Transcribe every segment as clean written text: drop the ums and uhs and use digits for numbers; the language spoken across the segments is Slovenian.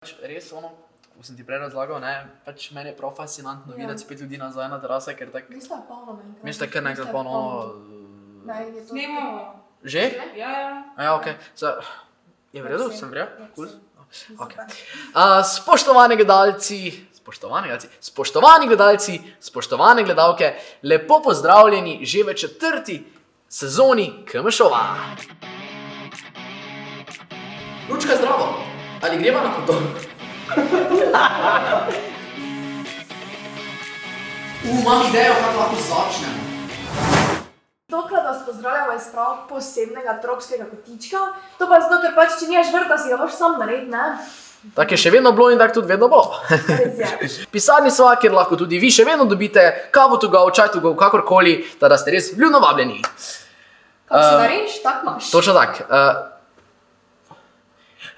Res ko sem ti prej razlagal, meni je prav fascinantno videti spet ljudi nazaj na terase, ker tako... Mesto je polno naenkrat. Mesto je kar naenkrat polno... Snemamo. Že? Ja. Ja, okej. Je v redu? Sem v redu? Cool. Spoštovani gledalci, spoštovane gledalke, lepo pozdravljeni že v 4. sezoni KMŠova. Lučka, zdravo! Ali greva na potom? Imam idejo, kako lahko začnemo. Tokrat vas pozdravljamo iz prav posebnega tropskega kotička. To pa zato, ker pač, če nimaš vrta, si ga moraš sam narediti, ne? Tako je še vedno bilo in tako tudi vedno bo. Pisarni sva, kjer lahko tudi vi še vedno dobite kavo to go, čaj to go, kakorkoli, da ste res vljudno vabljeni. Kako si narediš, tak imaš. Točno tak.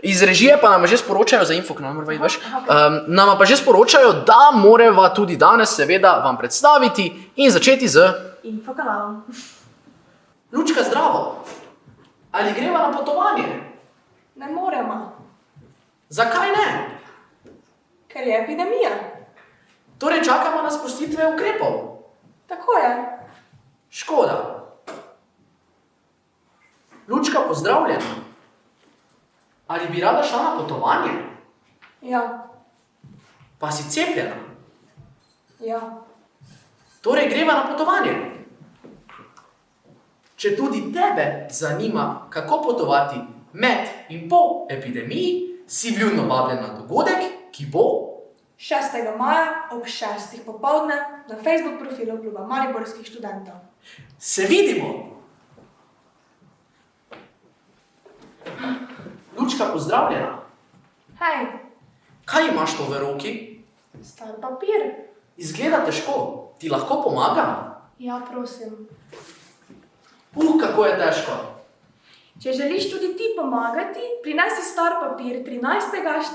Iz režije pa nam že sporočajo, za info, nam pa že sporočajo, da morava tudi danes seveda vam predstaviti in začeti z... Info kanalom. Lučka, zdravo! Ali greva na potovanje? Ne moremo. Zakaj ne? Ker je epidemija. Torej čakamo na spustitve ukrepov. Tako je. Škoda. Lučka, pozdravljena. Ali bi rada šla na potovanje? Ja. Pa si cepljena? Ja. Torej greva na potovanje. Če tudi tebe zanima, kako potovati med in po epidemiji, si vljudno vabljen na dogodek, ki bo 6. maja ob 6. popoldne na Facebook profilu Kluba mariborskih študentov. Se vidimo! Lučka, pozdravljena. Hej, Kaj imaš to v roki? star papir. Izgleda težko. Ti lahko pomagam? Ja, prosim. Kako je težko. Če želiš tudi ti pomagati, prinesi star papir 13.,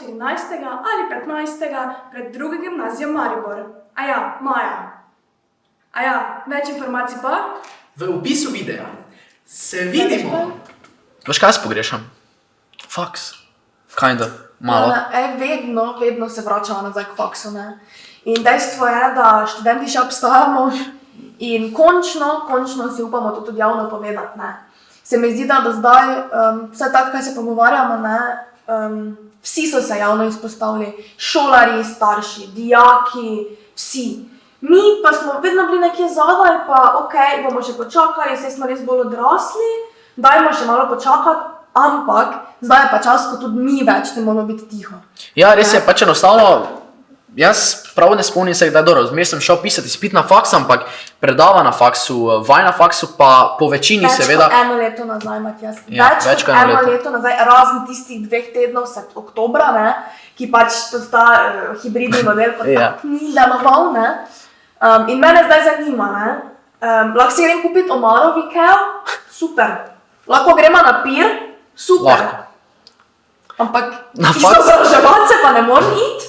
14. ali 15. pred drugo gimnazijo Maribor. Maja. Več informacij pa? V opisu videa. Se vidimo! Veš, kaj jaz pogrešam? Faks. Kinda. Malo. Vedno se vračamo nazaj k faksu, ne. In dejstvo je, da študenti še obstajamo in končno si upamo to tudi javno povedati, ne. Se mi zdi, da do zdaj, vse tako, kaj se pogovarjamo, ne, vsi so se javno izpostavili, šolarji, starši, dijaki, vsi. Mi pa smo vedno bili nekje zadaj, pa okej, bomo še počakali, saj smo res bolj odrasli, dajmo še malo počakati, ampak zdaj je pa čas, ko tudi mi več ne moramo biti tiho. Ja, res je, pač enostavno, jaz prav ne spomnim se, kdaj dobro, zmer sem šel pisati izpit na faks, ampak predava na faksu, vaj na faksu, pa po večini seveda... Več kot 1 leto nazaj, Matjas. Ja, več kot 1 leto nazaj, razen tistih 2 tednov, oktobra, ne, ki pač ta hibridni model kot tak ni deloval, ne. In mene zdaj zanima, ne, lahko si grem kupiti omaro v Ikeo? Super. Lahko gremo na pir? Super. Lahko. Ampak izobraževati se pa ne morem iti?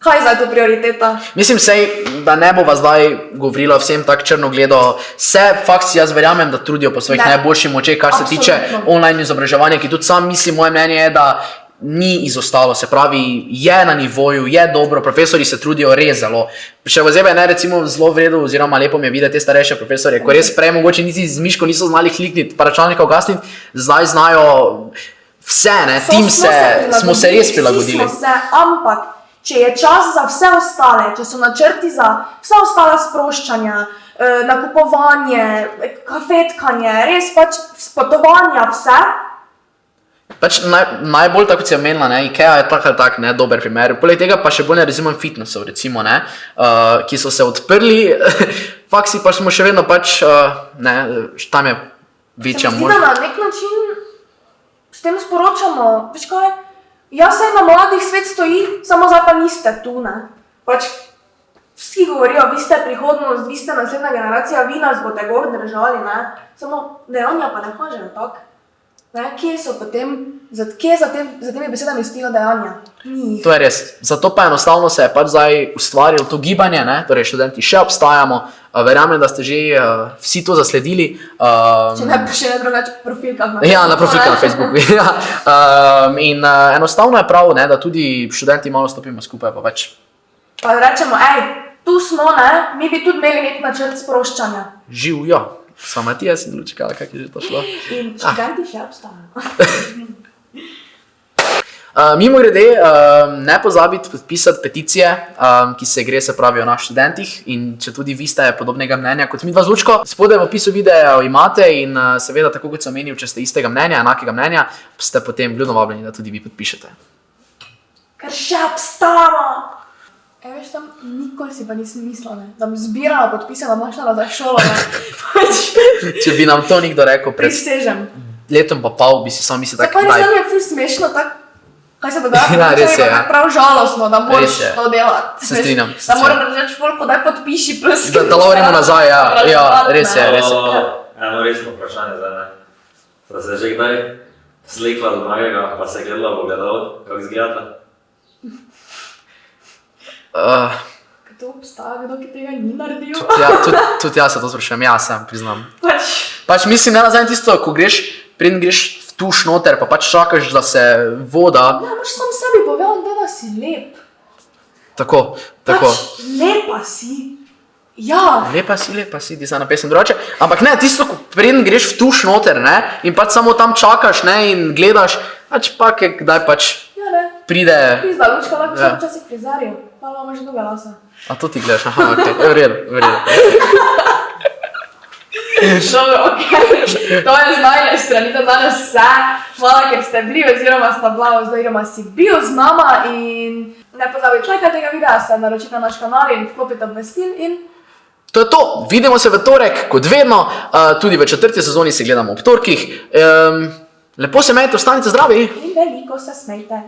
Kaj je zdaj to prioriteta? Mislim, da ne bova zdaj govorila vsem tak črnogledo. Faks, jaz verjamem, da trudijo po svojih najboljših močeh, kar se tiče online izobraževanja, ki tudi sam mislim, moje mnenje je, da ni izostalo, se pravi, je na nivoju, je dobro, profesori se trudijo res zelo. Še posebej ne, recimo, zelo v redu, oziroma lepo mi je videti te starejše profesorje, ko res prej mogoče niti z miško niso znali klikniti, pa računalnika ugasniti, zdaj znajo vse, ne, smo se res prilagodili. Vsi smo se, ampak če je čas za vse ostale, če so načrti za vse ostale sproščanja, nakupovanje, kafetkanje, res pač potovanja, vse. Pač najbolj tako, kot si omenila, Ikea je tak ali tak, dober primer. Poleg tega pa še bolj ne razumem fitnessov, recimo, ki so se odprli, faksi pa smo še vedno pač, tam je večja možnost. Se mi zdi, da na nek način s tem sporočamo, veš kaj, jaz se na mladih svet stoji, samo zdaj pa niste tu, ne. Pač vsi govorijo, vi ste prihodnost, vi ste naslednja generacija, vi nas boste gor držali, ne. Samo dejanja pa ne kažejo tak. Kje so potem Kje za temi besedami stojijo dejanja? Ni jih. To je res. Zato pa enostavno se je pač zdaj ustvarilo to gibanje, ne? Torej študenti še obstajamo, verjamem, da ste že vsi to zasledili. Če ne drugače profilkah na Ja, na profilkah na Facebooku. Ja. In enostavno je prav, ne, da tudi študenti malo stopimo skupaj, pa več. Pa rečemo, tu smo, ne, mi bi tudi imeli nek načrt sproščanja. Živijo. Sama ti jaz in lučkala, kak je že to šlo. In študenti še obstajajo. Mimo grede, ne pozabite podpisati peticije, ki se gre, se pravi, o nas študentih, in če tudi vi ste podobnega mnenja kot mi dva z Lučko, spodaj v opisu videa imate in seveda, tako kot sem menil, če ste istega mnenja, enakega mnenja, ste potem vljudno vabljeni, da tudi vi podpišete. Ker še obstajamo! Veš, tam nikoli si pa nisem mislila, ne, da bi zbirala podpise, da bom šla za šolo, ne. Če bi nam to nekdo rekel pred Prisežem. letom pa pol, bi si sam mislil, Zakaj res nam je ful smešno, tako, kaj se dogaja? Ja, res je, ja. Prav žalostno, da moraš Res je. to delati. Se strinjam, se Da moram reči, folko, daj podpiši plus. Da lovorimo nazaj, ja, res je, res je. Eno resno vprašanje zdaj, ne. Sta se že kdaj slikla do dragega, pa se gledala v ogledalo, kako izgledata? Kdo obstaja, kdo ki tega ni naredil? Tudi jaz se to sprašujem, ja, sem, priznam. Pač, Pač mislim, ne nazaj tisto, ko greš, preden greš v tuš noter, pa pač čakaš, da se voda, ja, moš sam sebi povedati, da si lep. tako. Pač, lepa si. Ja. Lepa si, ti se na pesem drugače. Ampak ne, tisto, ko preden greš v tuš noter, ne, in pač samo tam čakaš, ne, in gledaš, pač pa, kdaj pač Ja, ne. pride. Pizda, Lučka, lahko Ja. še včasih frizarju. Pa imamo že dolga lasa. A to ti gledaš, aha, okej, v redu. Dobro, okej. To je z najne strani, to danes vse. Hvala, ker ste bili, oziroma sta bila, oziroma si bil z nama in ne pozabite lajkati tega videa, se naročite na naš kanal in vklopite obvestil in To je to, vidimo se v torek, kot vedno, tudi v 4. sezoni se gledamo ob torkih. Lepo se imejte, ostanite zdravi. in veliko se smejte.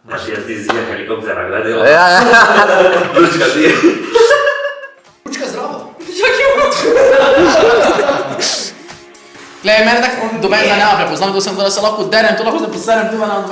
Maš jaz ti zija helikoptera, kdaj dela? Ja. Lučka ti. Lučka zdravo. Glej, meni tako, do meni ga nema prepoznam, to sem, da se lahko derem, to lahko se poserem, tu me nam